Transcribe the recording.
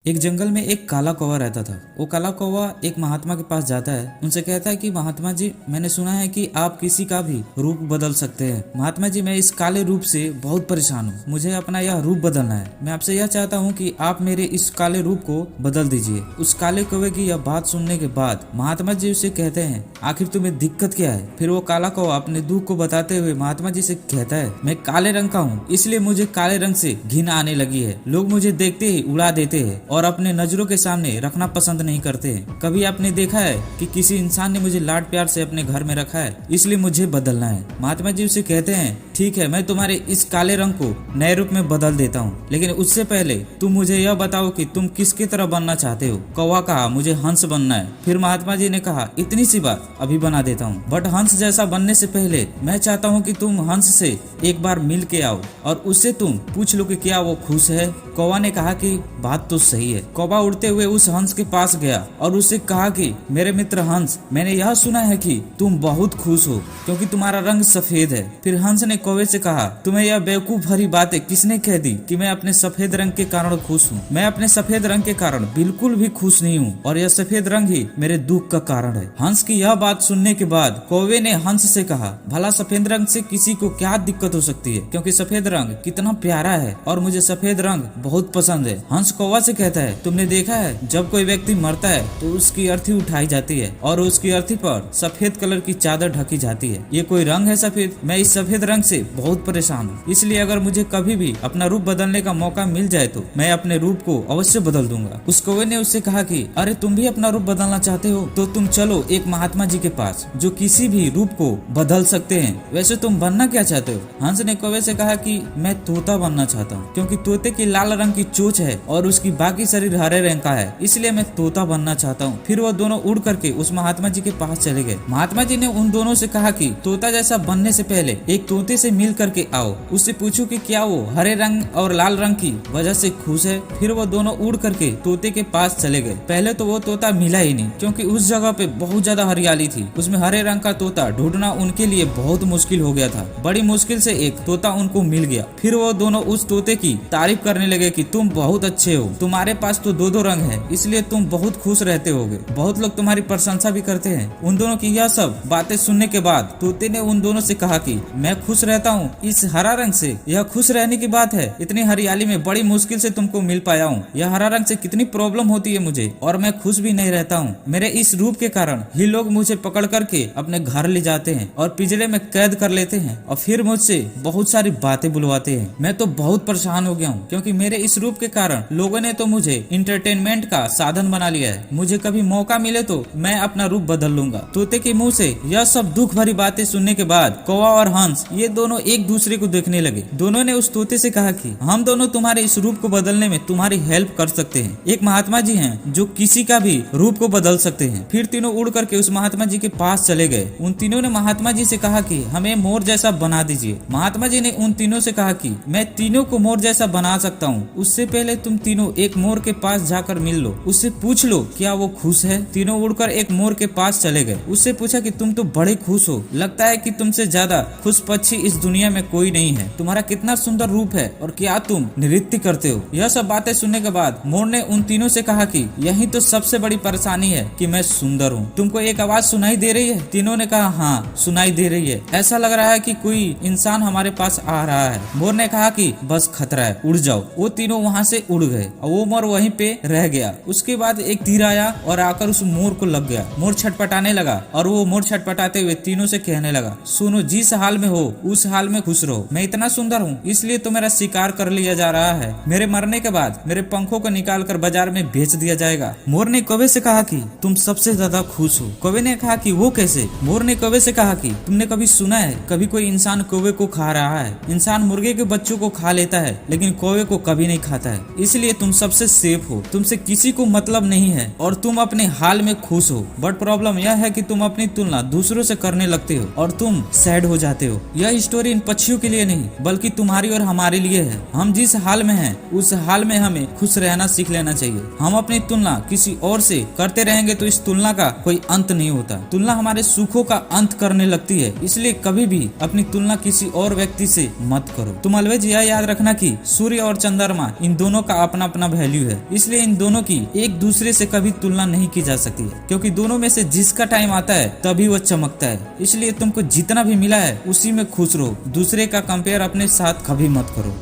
एक जंगल में एक काला कौवा रहता था। वो काला कौवा एक महात्मा के पास जाता है, उनसे कहता है कि महात्मा जी, मैंने सुना है कि आप किसी का भी रूप बदल सकते हैं। महात्मा जी, मैं इस काले रूप से बहुत परेशान हूँ, मुझे अपना यह रूप बदलना है। मैं आपसे यह चाहता हूँ कि आप मेरे इस काले रूप को बदल दीजिए। उस काले कौवे की यह बात सुनने के बाद महात्मा जी उसे कहते हैं, आखिर तुम्हें दिक्कत क्या है? फिर वो काला कौवा अपने दुख को बताते हुए महात्मा जी से कहता है, मैं काले रंग का हूँ, इसलिए मुझे काले रंग से घिन आने लगी है। लोग मुझे देखते ही उड़ा देते हैं और अपने नजरों के सामने रखना पसंद नहीं करते हैं। कभी आपने देखा है कि किसी इंसान ने मुझे लाड प्यार से अपने घर में रखा है, इसलिए मुझे बदलना है। महात्मा जी उसे कहते हैं, ठीक है, मैं तुम्हारे इस काले रंग को नए रूप में बदल देता हूँ, लेकिन उससे पहले तुम मुझे यह बताओ कि तुम किसकी तरह बनना चाहते हो। कौवा कहा, मुझे हंस बनना है। फिर महात्मा जी ने कहा, इतनी सी बात, अभी बना देता हूँ, बट हंस जैसा बनने से पहले मैं चाहता हूँ कि तुम हंस से एक बार मिल के आओ और उससे तुम पूछ लो कि क्या वो खुश है। कौवा ने कहा कि बात तो सही है। कौवा उड़ते हुए उस हंस के पास गया और उससे कहा कि मेरे मित्र हंस, मैंने यह सुना है कि तुम बहुत खुश हो क्योंकि तुम्हारा रंग सफेद है। फिर हंस ने कौवे से कहा, तुम्हें यह बेवकूफ भरी बातें किसने कह दी कि मैं अपने सफेद रंग के कारण खुश हूँ? मैं अपने सफेद रंग के कारण बिल्कुल भी खुश नहीं हूँ और यह सफेद रंग ही मेरे दुख का कारण है। हंस की यह बात सुनने के बाद कौवे ने हंस से कहा, भला सफेद रंग से किसी को क्या दिक्कत हो सकती है, क्योंकि सफेद रंग कितना प्यारा है और मुझे सफेद रंग बहुत पसंद है। हंस कौवा से कहता है, तुमने देखा है जब कोई व्यक्ति मरता है तो उसकी अर्थी उठाई जाती है और उसकी अर्थी पर सफेद कलर की चादर ढकी जाती है। ये कोई रंग है सफेद? मैं इस सफेद रंग से बहुत परेशान हूँ, इसलिए अगर मुझे कभी भी अपना रूप बदलने का मौका मिल जाए तो मैं अपने रूप को अवश्य बदल दूंगा। उस कौवे ने उससे कहा कि अरे तुम भी अपना रूप बदलना चाहते हो तो तुम चलो एक महात्मा जी के पास जो किसी भी रूप को बदल सकते हैं। वैसे तुम बनना क्या चाहते हो? हंस ने कौवे से कहा कि मैं तोता बनना चाहता हूँ, क्योंकि तोते की लाल रंग की चोंच है और उसकी बाकी शरीर हरे रंग का है, इसलिए मैं तोता बनना चाहता हूँ। फिर वो दोनों उड़ करके उस महात्मा जी के पास चले गए। महात्मा जी ने उन दोनों से कहा कि तोता जैसा बनने से पहले एक तोते से मिल करके आओ, उससे पूछो कि क्या वो हरे रंग और लाल रंग की वजह से खुश है। फिर वो दोनों उड़ करके तोते के पास चले गए। पहले तो वो तोता मिला ही नहीं, क्योंकि उस जगह पे बहुत ज्यादा हरियाली थी। उसमें हरे रंग का तोता ढूंढना उनके लिए बहुत मुश्किल हो गया था। बड़ी मुश्किल से एक तोता उनको मिल गया। फिर वो दोनों उस तोते की तारीफ करने लगे कि तुम बहुत अच्छे हो, तुम्हारे पास तो दो दो रंग है, इसलिए तुम बहुत खुश रहते होगे। बहुत लोग तुम्हारी प्रशंसा भी करते हैं। उन दोनों की यह सब बातें सुनने के बाद तोते ने उन दोनों से कहा कि मैं खुश रहता हूँ इस हरा रंग से। यह खुश रहने की बात है, इतनी हरियाली में बड़ी मुश्किल से तुमको मिल पाया हूँ। यह हरा रंग से कितनी प्रॉब्लम होती है मुझे, और मैं खुश भी नहीं रहता हूँ। मेरे इस रूप के कारण ही लोग मुझे पकड़ करके अपने घर ले जाते हैं और पिंजरे में कैद कर लेते हैं और फिर मुझसे बहुत सारी बातें बुलवाते हैं। मैं तो बहुत परेशान हो गया हूँ, क्योंकि मेरे इस रूप के कारण लोगों ने तो मुझे इंटरटेनमेंट का साधन बना लिया है। मुझे कभी मौका मिले तो मैं अपना रूप बदल लूंगा। तोते के मुंह से यह सब दुख भरी बातें सुनने के बाद कौवा और हंस ये दोनों एक दूसरे को देखने लगे। दोनों ने उस तोते से कहा कि हम दोनों तुम्हारे इस रूप को बदलने में तुम्हारी हेल्प कर सकते हैं। एक महात्मा जी हैं जो किसी का भी रूप को बदल सकते हैं। फिर तीनों उड़ करके उस महात्मा जी के पास चले गए। उन तीनों ने महात्मा जी से कहा कि हमें मोर जैसा बना दीजिए। महात्मा जी ने उन तीनों से कहा कि मैं तीनों को मोर जैसा बना सकता हूँ, उससे पहले तुम तीनों एक मोर के पास जाकर मिल लो, उससे पूछ लो क्या वो खुश है। तीनों उड़कर एक मोर के पास चले गए। उससे पूछा कि तुम तो बड़े खुश हो, लगता है कि तुमसे ज्यादा खुश पक्षी इस दुनिया में कोई नहीं है। तुम्हारा कितना सुंदर रूप है और क्या तुम नृत्य करते हो। यह सब बातें सुनने के बाद मोर ने उन तीनों से कहा कि यही तो सबसे बड़ी परेशानी है कि मैं सुंदर हूँ। तुमको एक आवाज सुनाई दे रही है? तीनों ने कहा, हाँ सुनाई दे रही है, ऐसा लग रहा है कि कोई इंसान हमारे पास आ रहा है। मोर ने कहा कि बस खतरा है, उड़ जाओ। वो तीनों वहाँ से उड़ गए और वो मोर वहीं पे रह गया। उसके बाद एक तीर आया और आकर उस मोर को लग गया। मोर छटपटाने लगा और वो मोर छटपटाते हुए तीनों से कहने लगा, सुनो, जिस हाल में हो उस हाल में खुश रहो। मैं इतना सुंदर हूँ इसलिए तो मेरा शिकार कर लिया जा रहा है। मेरे मरने के बाद मेरे पंखों को निकाल कर बाजार में बेच दिया जाएगा। मोर ने कौवे से कहा कि तुम सबसे ज्यादा खुश हो। कौवे ने कहा कि वो कैसे? मोर ने कौवे से कहा कि तुमने कभी सुना है कभी कोई इंसान कौवे को खा रहा है? इंसान मुर्गे के बच्चों को खा लेता है लेकिन कौवे को कभी नहीं खाता है, इसलिए तुम सबसे सेफ हो। तुमसे किसी को मतलब नहीं है और तुम अपने हाल में खुश हो। बट प्रॉब्लम यह है कि तुम अपनी तुलना दूसरों से करने लगते हो और तुम सैड हो जाते हो। यह स्टोरी इन पक्षियों के लिए नहीं बल्कि तुम्हारी और हमारे लिए है। हम जिस हाल में हैं उस हाल में हमें खुश रहना सीख लेना चाहिए। हम अपनी तुलना किसी और से करते रहेंगे तो इस तुलना का कोई अंत नहीं होता। तुलना हमारे सुखों का अंत करने लगती है, इसलिए कभी भी अपनी तुलना किसी और व्यक्ति से मत करो। तुम अलवेज यह याद रखना कि सूर्य और चंद्रमा इन दोनों का अपना अपना वैल्यू वैल्यू है, इसलिए इन दोनों की एक दूसरे से कभी तुलना नहीं की जा सकती है, क्योंकि दोनों में से जिसका टाइम आता है तभी वो चमकता है। इसलिए तुमको जितना भी मिला है उसी में खुश रहो, दूसरे का कंपेयर अपने साथ कभी मत करो।